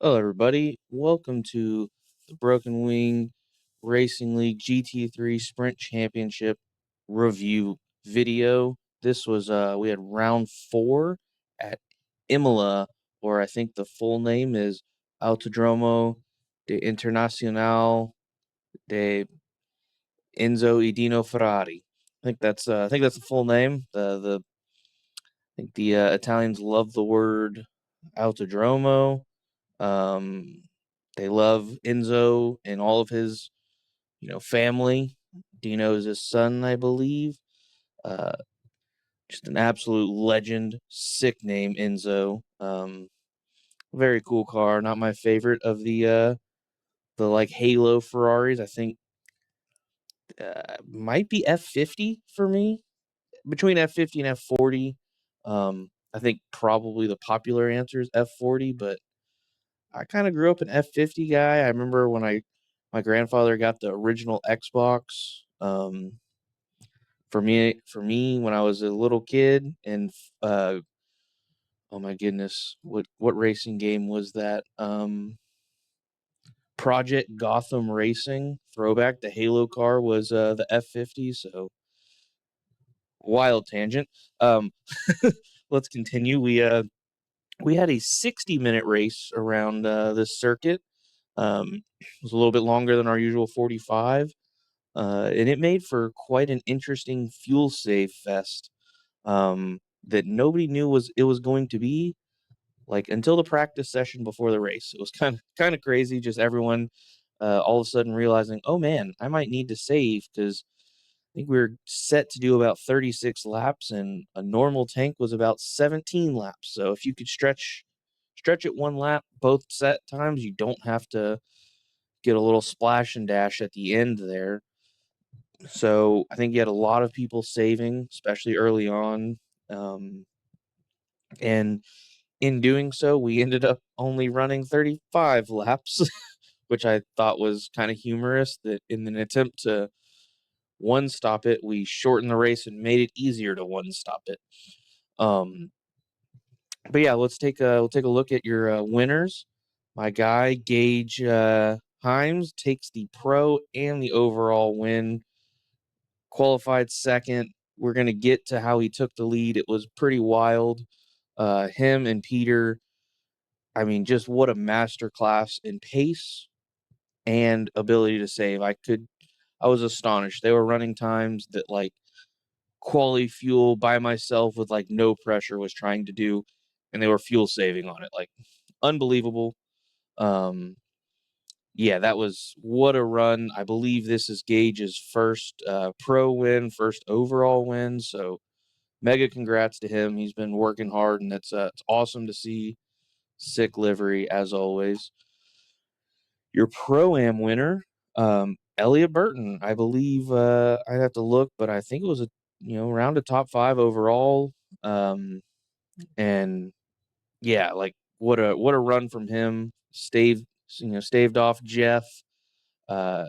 Hello, everybody. Welcome to the Broken Wing Racing League GT3 Sprint Championship review video. This was we had round 4 at Imola, or I think the full name is Autodromo de Internacional de Enzo Edino Ferrari. I think that's the full name. The Italians love the word Autodromo. Um, they love Enzo and all of his, family. Dino is his son, I believe. Uh, just an absolute legend. Sick name, Enzo. Very cool car. Not my favorite of the like Halo Ferraris. I think might be F50 for me. Between F50 and F40. I think probably the popular answer is F40, but I kind of grew up an F50 guy. I remember when my grandfather got the original Xbox. For me, when I was a little kid, and uh, oh my goodness, what racing game was that? Project Gotham Racing throwback. The Halo car was the F50. So wild tangent. Um, let's continue. We had a 60-minute race around this circuit. It was a little bit longer than our usual 45, and it made for quite an interesting fuel save fest that nobody knew it was going to be like until the practice session before the race. It was kind of crazy, just everyone all of a sudden realizing, oh man, I might need to save because I think we were set to do about 36 laps, and a normal tank was about 17 laps. So if you could stretch it one lap both set times, you don't have to get a little splash and dash at the end there. So I think you had a lot of people saving, especially early on. And in doing so, we ended up only running 35 laps, which I thought was kind of humorous that in an attempt to one stop it, we shortened the race and made it easier to one stop it. But yeah, we'll take a look at your winners. My guy Gage Himes takes the pro and the overall win. Qualified second. We're gonna get to how he took the lead. It was pretty wild. Him and Peter. I mean, just what a master class in pace and ability to save. I was astonished. They were running times that like quality fuel by myself with like no pressure was trying to do, and they were fuel saving on it. Like unbelievable. Um, yeah, that was what a run. I believe this is Gage's first pro win, first overall win. So mega congrats to him. He's been working hard, and it's awesome to see. Sick livery as always. Your pro-am winner, Elliot Burton. I believe I'd have to look, but I think it was around a top 5 overall. Um, and yeah, like what a run from him. Staved off Jeff. Uh,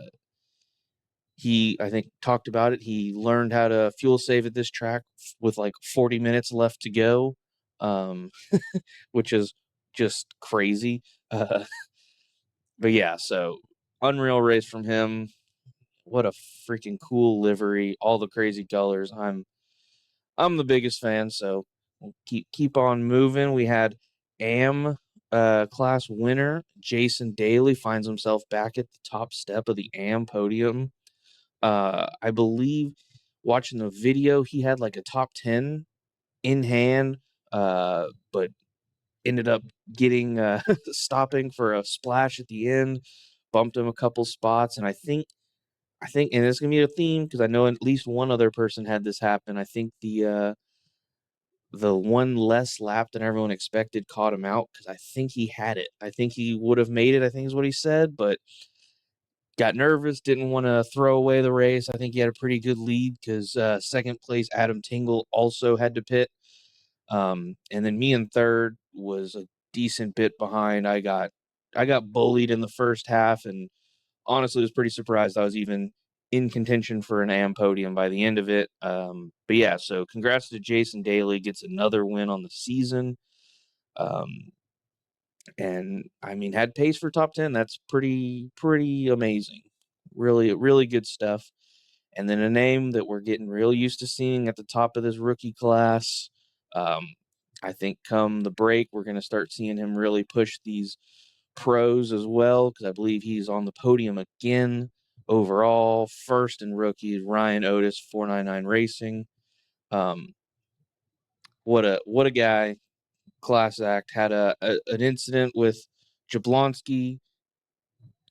he, I think, talked about it. He learned how to fuel save at this track with like 40 minutes left to go, um, which is just crazy. Uh, but yeah, so unreal race from him. What a freaking cool livery! All the crazy colors. I'm the biggest fan. So we'll keep on moving. We had AM class winner Jason Daly finds himself back at the top step of the AM podium. I believe watching the video, he had like a top 10 in hand, but ended up getting stopping for a splash at the end, bumped him a couple spots. And I think, and it's gonna be a theme because I know at least one other person had this happen. I think the one less lap than everyone expected caught him out because I think he had it. I think he would have made it, I think is what he said, but got nervous, didn't want to throw away the race. I think he had a pretty good lead because second place Adam Tingle also had to pit. And then me in third was a decent bit behind. I got bullied in the first half and honestly was pretty surprised I was even in contention for an AM podium by the end of it. But yeah, so congrats to Jason Daly, gets another win on the season. Um, And I mean, had pace for top 10. That's pretty amazing. Really, really good stuff. And then a name that we're getting real used to seeing at the top of this rookie class. I think come the break, we're going to start seeing him really push these pros as well, because I believe he's on the podium again overall. First in rookies, Ryan Otis, 499 Racing. What a guy. Class act. Had an incident with Jablonski,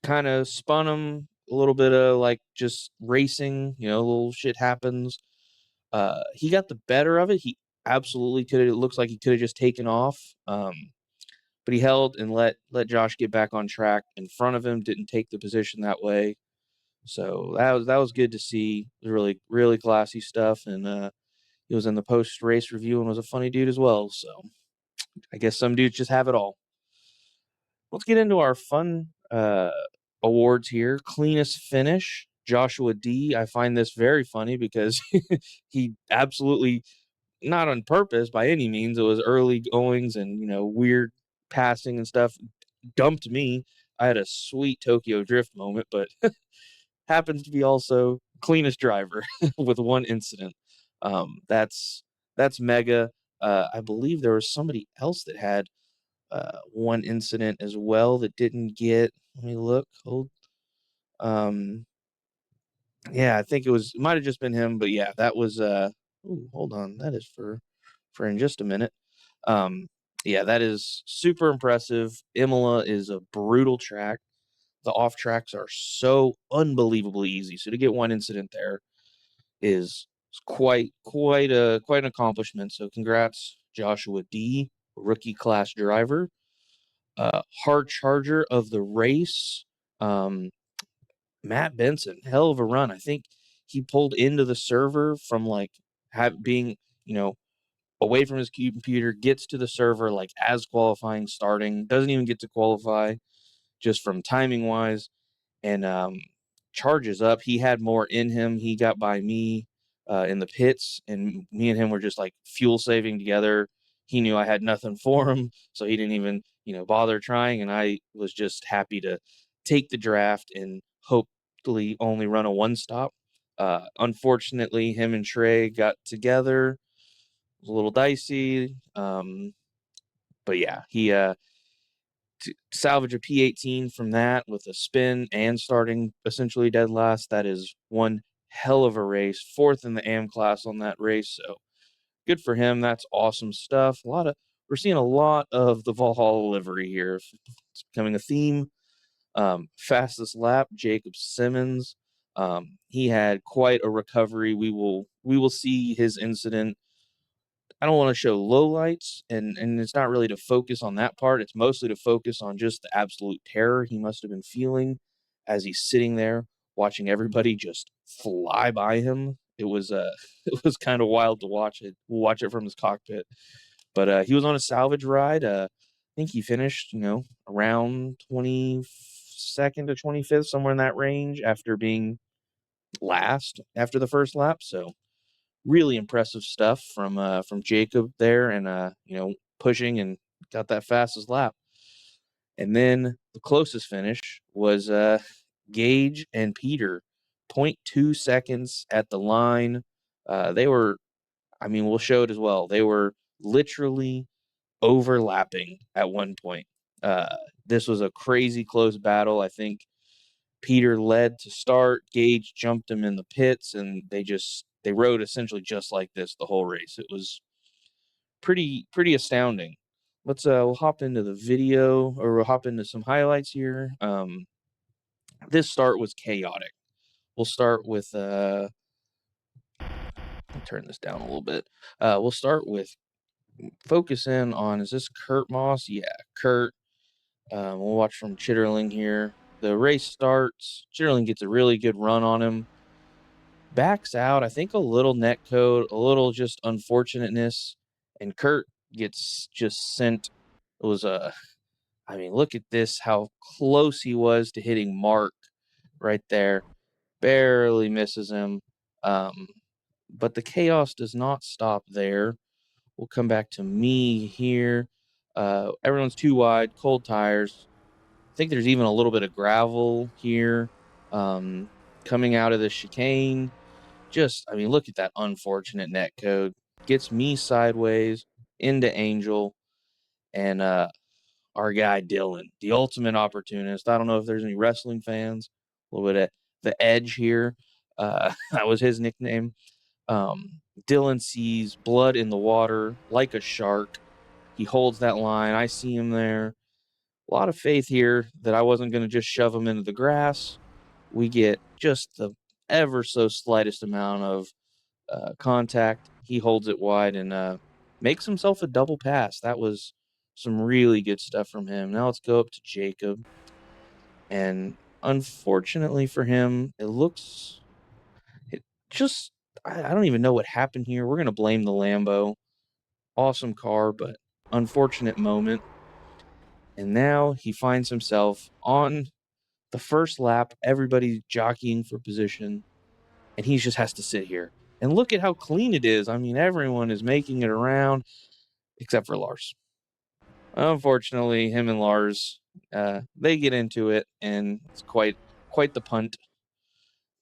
kind of spun him a little bit of like just racing, little shit happens. He got the better of it. He absolutely could have, it looks like he could have just taken off. But he held and let Josh get back on track in front of him, didn't take the position that way. So that was good to see. It was really, really classy stuff. And he was in the post race review and was a funny dude as well. So I guess some dudes just have it all. Let's get into our fun awards here. Cleanest finish, Joshua D. I find this very funny because he absolutely, not on purpose by any means, it was early goings and, weird passing and stuff, dumped me. I had a sweet Tokyo Drift moment, but happens to be also cleanest driver with one incident. That's mega. I believe there was somebody else that had one incident as well that didn't get. Let me look. Hold. Um, yeah, I think it might have just been him, but yeah, that was. Ooh, hold on. That is for in just a minute. Yeah, that is super impressive. Imola is a brutal track. The off tracks are so unbelievably easy. So to get one incident there is quite an accomplishment. So congrats, Joshua D, rookie class driver. Hard charger of the race, Matt Benson, hell of a run. I think he pulled into the server from like being, away from his computer, gets to the server like as qualifying starting, doesn't even get to qualify just from timing wise, and charges up. He had more in him. He got by me in the pits, and me and him were just like fuel saving together. He knew I had nothing for him, so he didn't even, bother trying. And I was just happy to take the draft and hopefully only run a one stop. Unfortunately, him and Trey got together. It was a little dicey. But yeah, he to salvage a P18 from that with a spin and starting essentially dead last. That is one hell of a race. Fourth in the AM class on that race. So good for him. That's awesome stuff. We're seeing a lot of the Valhalla livery here. It's becoming a theme. Fastest lap, Jacob Simmons. He had quite a recovery. We will see his incident. I don't want to show lowlights, and it's not really to focus on that part. It's mostly to focus on just the absolute terror he must have been feeling as he's sitting there watching everybody just fly by him. It was it was kind of wild to watch it. We'll watch it from his cockpit. But he was on a salvage ride. I think he finished, around 22nd to 25th, somewhere in that range, after being last after the first lap. So really impressive stuff from Jacob there, and pushing and got that fastest lap. And then the closest finish was Gage and Peter, 0.2 seconds at the line. They were, I mean, we'll show it as well. They were literally overlapping at one point. This was a crazy close battle. I think Peter led to start. Gage jumped him in the pits, and they rode essentially just like this the whole race. It was pretty astounding. We'll hop into the video, or we'll hop into some highlights here. This start was chaotic. We'll start with I'll turn this down a little bit. We'll start with focus in on, is this Kurt Moss? Yeah, Kurt. We'll watch from Chitterling here. The race starts. Chitterling gets a really good run on him. Backs out. I think a little net code, a little just unfortunateness, and Kurt gets just sent. It was I mean, look at this, how close he was to hitting Mark right there. Barely misses him. But the chaos does not stop there. We'll come back to me here. Everyone's too wide, cold tires. I think there's even a little bit of gravel here coming out of the chicane. I mean, look at that unfortunate net code. Gets me sideways into Angel, and our guy Dylan, the ultimate opportunist. I don't know if there's any wrestling fans. A little bit of the Edge here. That was his nickname. Dylan sees blood in the water like a shark. He holds that line. I see him there. A lot of faith here that I wasn't going to just shove him into the grass. We get just the ever so slightest amount of contact. He holds it wide and makes himself a double pass. That was some really good stuff from him. Now let's go up to Jacob. And unfortunately for him, it just, I don't even know what happened here. We're going to blame the Lambo. Awesome car, but unfortunate moment. And now he finds himself on the first lap, everybody's jockeying for position, and he just has to sit here. And look at how clean it is. I mean, everyone is making it around except for Lars. Unfortunately, him and Lars, they get into it, and it's quite the punt.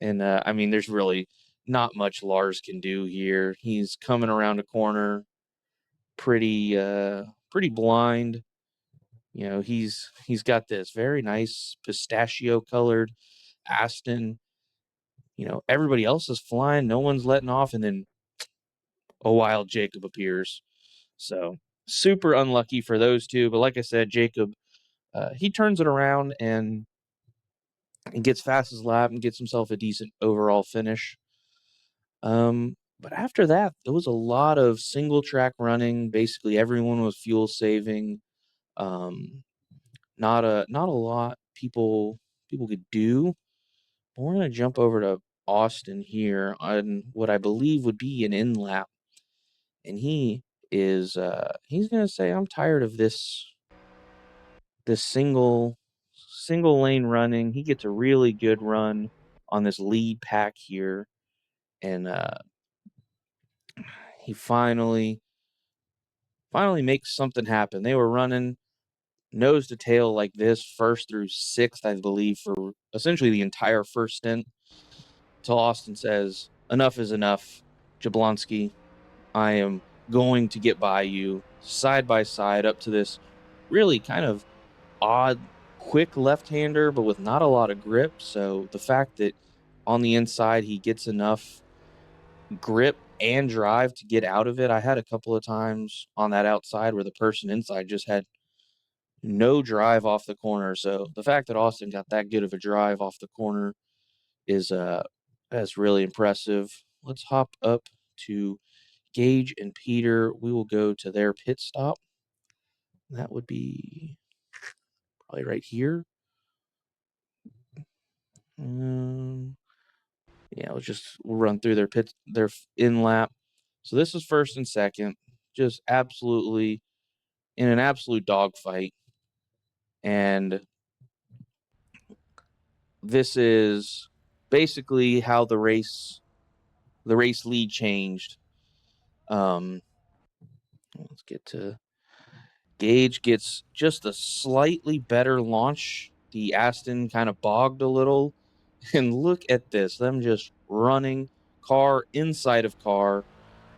And I mean, there's really not much Lars can do here. He's coming around a corner, pretty blind. You know, he's got this very nice pistachio colored Aston. You know, everybody else is flying, no one's letting off, and then a wild Jacob appears. So super unlucky for those two. But like I said, Jacob, he turns it around and gets fast his lap and gets himself a decent overall finish. But after that, there was a lot of single track running. Basically, everyone was fuel saving. Um, not a lot people could do. But we're gonna jump over to Austin here on what I believe would be an in lap, and he's gonna say, "I'm tired of this single lane running." He gets a really good run on this lead pack here, and he finally makes something happen. They were running nose to tail like this first through sixth, I believe, for essentially the entire first stint, till Austin says, "Enough is enough, Jablonski. I am going to get by you side by side up to this really kind of odd, quick left-hander, but with not a lot of grip." So the fact that on the inside he gets enough grip and drive to get out of it. I had a couple of times on that outside where the person inside just had no drive off the corner. So the fact that Austin got that good of a drive off the corner is that's really impressive. Let's hop up to Gage and Peter. We will go to their pit stop. That would be probably right here. Yeah, we'll run through their in lap. So this is first and second, just absolutely in an absolute dogfight. And this is basically how the race lead changed. Let's get to Gage gets just a slightly better launch. The Aston kind of bogged a little. And look at this, them just running car inside of car.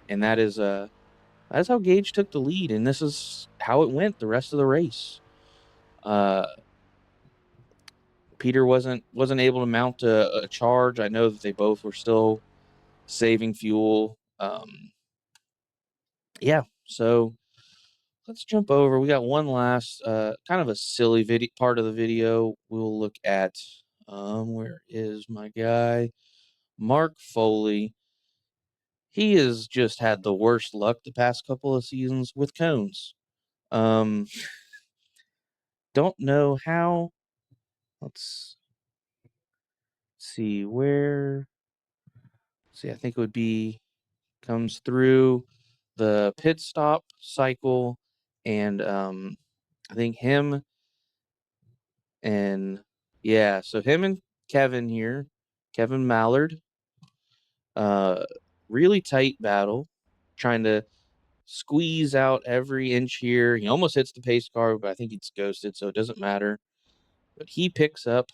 And that's how Gage took the lead. And this is how it went the rest of the race. Peter wasn't able to mount a charge. I know that they both were still saving fuel. Yeah, so let's jump over. We got one last kind of a silly part of the video. We'll look at where is my guy? Mark Foley. He has just had the worst luck the past couple of seasons with cones. Don't know how. Let's see where. See, I think it would be comes through the pit stop cycle, and I think him and yeah, so him and Kevin here, Kevin Mallard, uh, really tight battle, trying to squeeze out every inch here. He almost hits the pace car, but I think it's ghosted, so it doesn't matter. But he picks up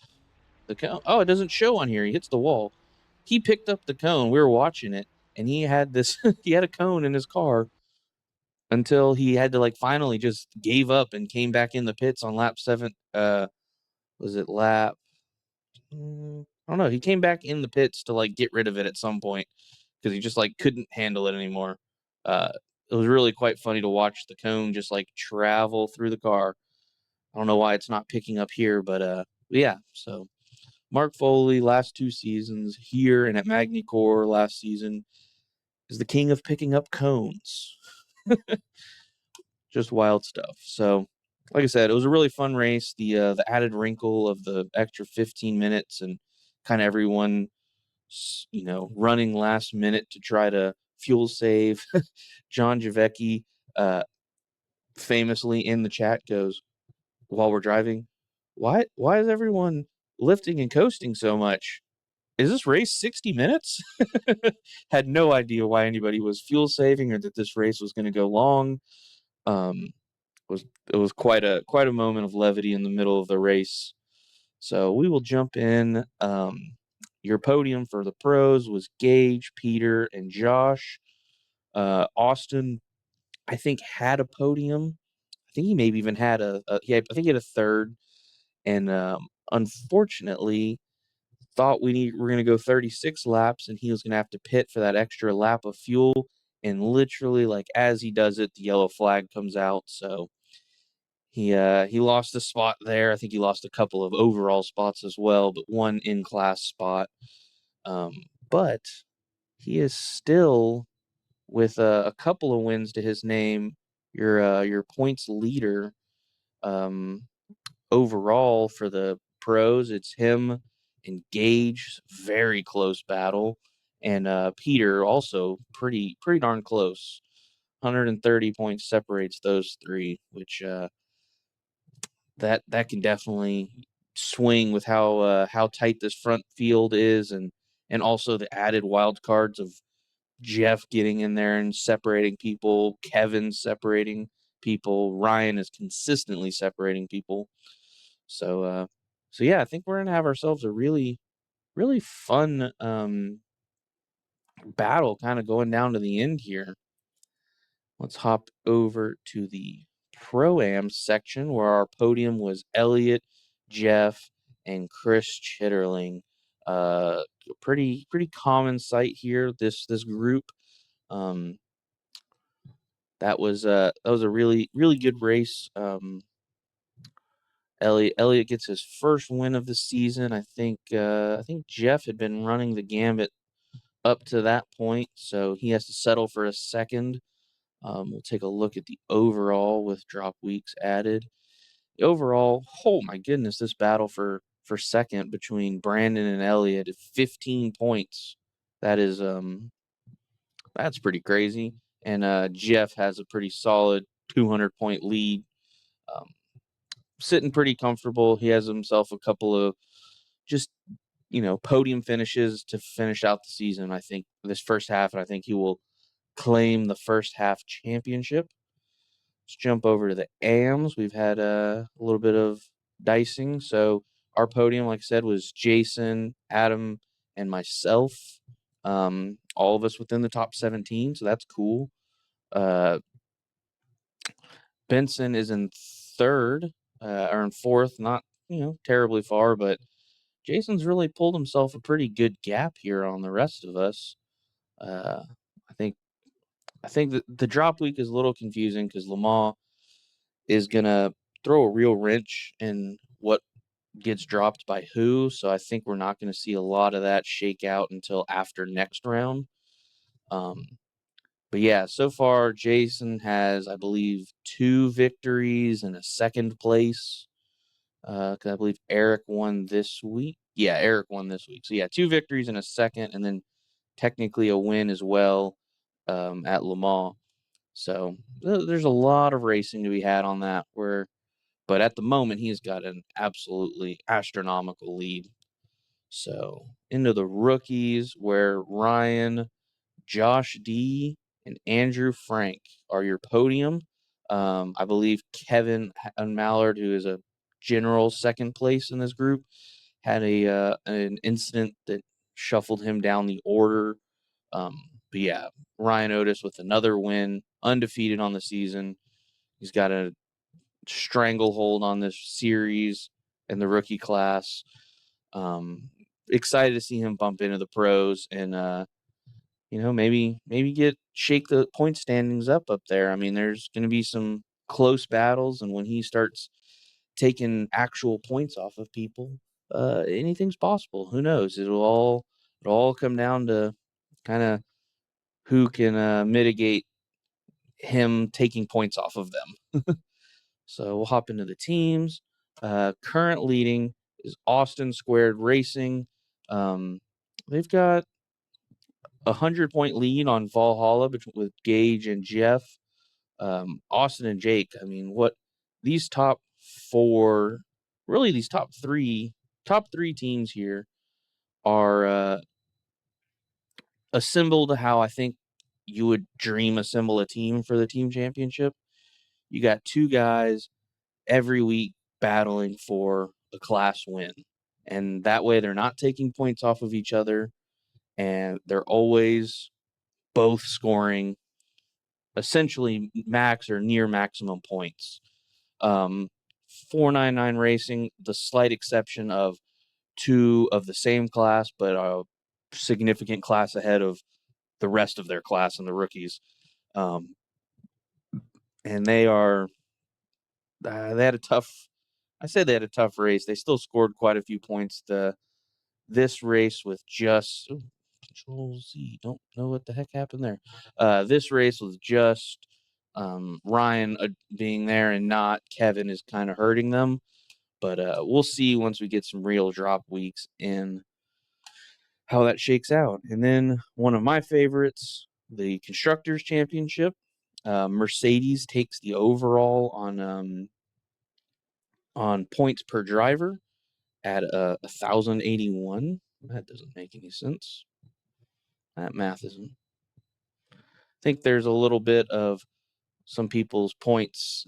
the cone. Oh, it doesn't show on here. He hits the wall. He picked up the cone. We were watching it, and he had this. He had a cone in his car until he had to like finally just gave up and came back in the pits on lap 7. Was it lap? I don't know. He came back in the pits to like get rid of it at some point because he just like couldn't handle it anymore. Uh, it was really quite funny to watch the cone just like travel through the car. I don't know why it's not picking up here, but yeah. So Mark Foley, last 2 seasons here and at Magny-Cours last season, is the king of picking up cones. Just wild stuff. So, like I said, it was a really fun race. The added wrinkle of the extra 15 minutes and kind of everyone, running last minute to try to fuel save. John Javecki, famously in the chat goes, while we're driving, why is everyone lifting and coasting so much? Is this race 60 minutes? Had no idea why anybody was fuel saving or that this race was going to go long. Um, it was quite a moment of levity in the middle of the race. So we will jump in. Your podium for the pros was Gage, Peter, and Josh. Austin, I think, had a podium. I think he maybe even had I think he had a third. And unfortunately, thought we're going to go 36 laps, and he was going to have to pit for that extra lap of fuel. And literally, like as he does it, the yellow flag comes out. So he lost a spot there. I think he lost a couple of overall spots as well, but one in-class spot. But he is still with a couple of wins to his name. Your points leader. Overall for the pros, it's him and Gage, very close battle, and Peter also pretty darn close. 130 points separates those three, which that can definitely swing with how tight this front field is, and also the added wild cards of Jeff getting in there and separating people, Kevin separating people, Ryan is consistently separating people. So yeah, I think we're gonna have ourselves a really fun battle kind of going down to the end here. Let's hop over to the Pro-Am section where our podium was Elliot, Jeff, and Chris Chitterling. Pretty common sight here, this group. That was a really good race. Elliot gets his first win of the season. I think Jeff had been running the gambit up to that point, so he has to settle for a second. We'll take a look at the overall with drop weeks added. The overall, oh my goodness, this battle for second between Brandon and Elliot at 15 points. That is that's pretty crazy. And Jeff has a pretty solid 200-point lead. Um, Sitting pretty comfortable. He has himself a couple of just podium finishes to finish out the season. I think this first half, and I think he will claim the first half championship. Let's jump over to the AMs. We've had a little bit of dicing. So our podium, like I said, was Jason, Adam, and myself. All of us within the top 17, so that's cool. Benson is in third, or in fourth, not terribly far, but Jason's really pulled himself a pretty good gap here on the rest of us. I think that the drop week is a little confusing because Lamar is gonna throw a real wrench in what gets dropped by who. So I think we're not going to see a lot of that shake out until after next round. But yeah, so far Jason has, I believe, 2 victories and a second place. Because I believe Eric won this week. Yeah, Eric won this week. So yeah, 2 victories and a second, and then technically a win as well at Le Mans. So there's a lot of racing to be had on that. But at the moment, he's got an absolutely astronomical lead. So into the rookies, where Ryan, Josh D, and Andrew Frank are your podium. I believe Kevin Mallard, who is a general second place in this group, had an incident that shuffled him down the order. But yeah, Ryan Otis with another win, undefeated on the season. He's got a stranglehold on this series and the rookie class. Excited to see him bump into the pros and maybe shake the point standings up there. I mean, there's going to be some close battles, and when he starts taking actual points off of people, anything's possible. Who knows? It'll all come down to kind of who can mitigate him taking points off of them. So we'll hop into the teams. Current leading is Austin Squared Racing. They've got 100-point lead on Valhalla with Gage and Jeff. Austin and Jake. I mean, what these top four, really these top three teams here are assembled how I think you would dream assemble a team for the team championship. You got two guys every week battling for a class win. And that way they're not taking points off of each other, and they're always both scoring essentially max or near maximum points. 499 Racing, the slight exception of two of the same class, but a significant class ahead of the rest of their class and the rookies. And they had a tough, I say they had a tough race. They still scored quite a few points. This race with just Control Z. Don't know what the heck happened there. This race was just Ryan being there and not Kevin is kind of hurting them. But we'll see once we get some real drop weeks in how that shakes out. And then one of my favorites, the Constructors Championship. Mercedes takes the overall on points per driver at 1,081. That doesn't make any sense. That math isn't. I think there's a little bit of some people's points.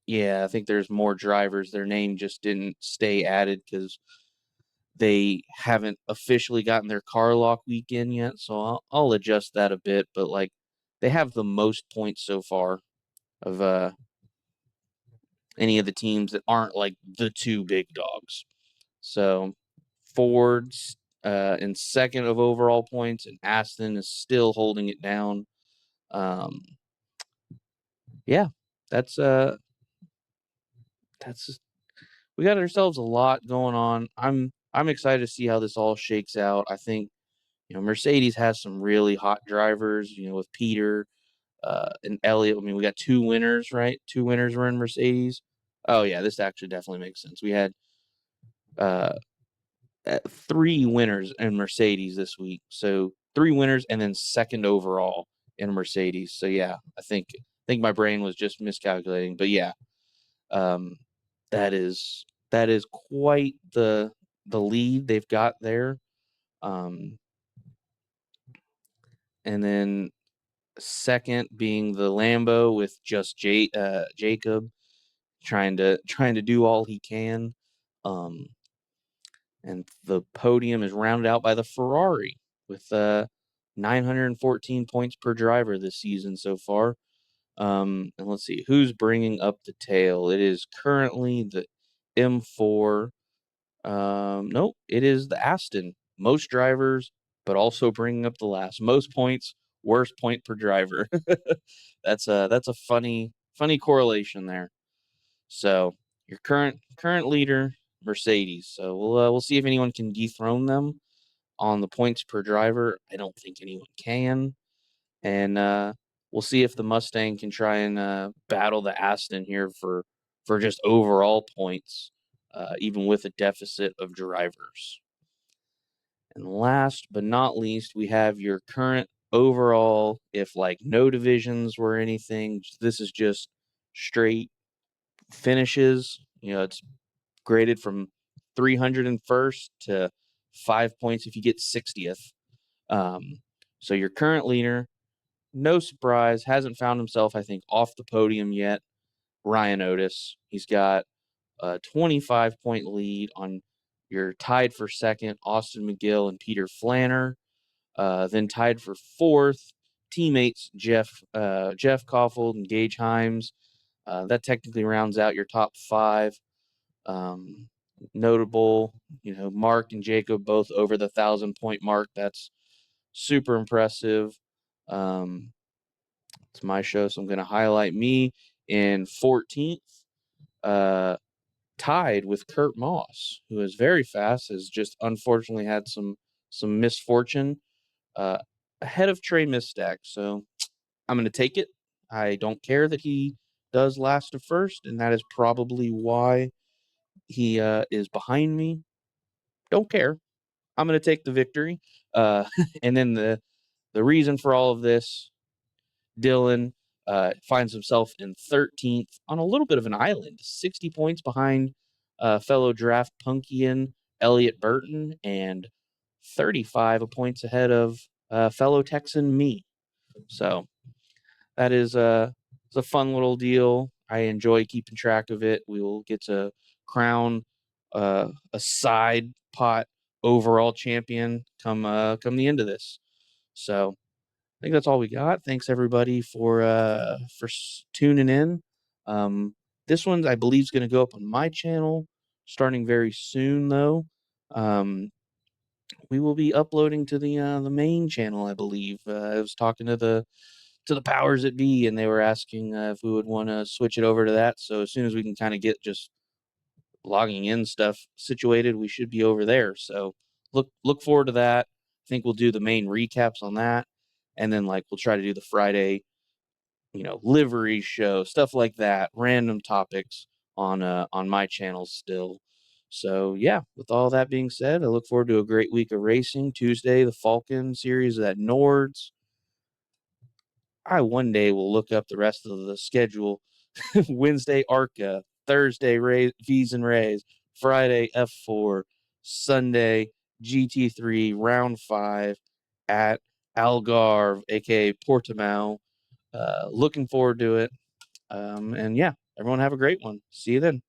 Yeah, I think there's more drivers. Their name just didn't stay added because they haven't officially gotten their car lock weekend yet. So I'll adjust that a bit. But like, they have the most points so far of any of the teams that aren't like the two big dogs. So Ford's in second of overall points, and Aston is still holding it down. Yeah, that's we got ourselves a lot going on. I'm excited to see how this all shakes out. I think Mercedes has some really hot drivers. With Peter and Elliott. I mean, we got two winners, right? Two winners were in Mercedes. Oh yeah, this actually definitely makes sense. We had uh, three winners in Mercedes this week. So three winners and then second overall in Mercedes. So yeah, I think my brain was just miscalculating. But yeah, that is quite the lead they've got there. And then second being the Lambo with just Jacob trying to do all he can. And the podium is rounded out by the Ferrari with 914 points per driver this season so far. And let's see who's bringing up the tail. It is currently the M4. Nope, it is the Aston. Most drivers, but also bringing up the last. Most points, worst point per driver. That's a funny correlation there. So your current leader, Mercedes. So we'll see if anyone can dethrone them on the points per driver. I don't think anyone can, and we'll see if the Mustang can try and battle the Aston here for just overall points, even with a deficit of drivers. And last but not least, we have your current overall. If like no divisions were anything, this is just straight finishes. It's graded from 301st to 5 points if you get 60th. So your current leader, no surprise, hasn't found himself, I think, off the podium yet. Ryan Otis. He's got a 25-point lead on your tied for second, Austin McGill and Peter Flanner. Then tied for fourth, teammates Jeff Koffold and Gage Himes. That technically rounds out your top five. Notable, Mark and Jacob both over the 1,000-point mark. That's super impressive. It's my show, so I'm going to highlight me in 14th, tied with Kurt Moss, who is very fast, has just unfortunately had some misfortune, ahead of Trey Mistack. So I'm going to take it. I don't care that he does last to first, and that is probably why he is behind me. Don't care. I'm going to take the victory. And then the reason for all of this, Dylan finds himself in 13th on a little bit of an island, 60 points behind fellow draft Punkian Elliot Burton, and 35 points ahead of fellow Texan me. So that is it's a fun little deal. I enjoy keeping track of it. We will get to crown a side pot overall champion come the end of this. So I think that's all we got. Thanks everybody for tuning in. This one I believe is going to go up on my channel starting very soon, though. We will be uploading to the main channel, I believe. I was talking to the powers that be, and they were asking if we would want to switch it over to that. So as soon as we can kind of get just logging in stuff situated, we should be over there. So look forward to that. I think we'll do the main recaps on that, and then we'll try to do the Friday, livery show, stuff like that, random topics on my channel still. So yeah, with all that being said, I look forward to a great week of racing. Tuesday, the Falcon Series at Nords. I one day will look up the rest of the schedule. Wednesday, ARCA. Thursday, V's and Rays. Friday, F4. Sunday, GT3, round 5 at Algarve, aka Portimao. Looking forward to it. And yeah, everyone have a great one. See you then.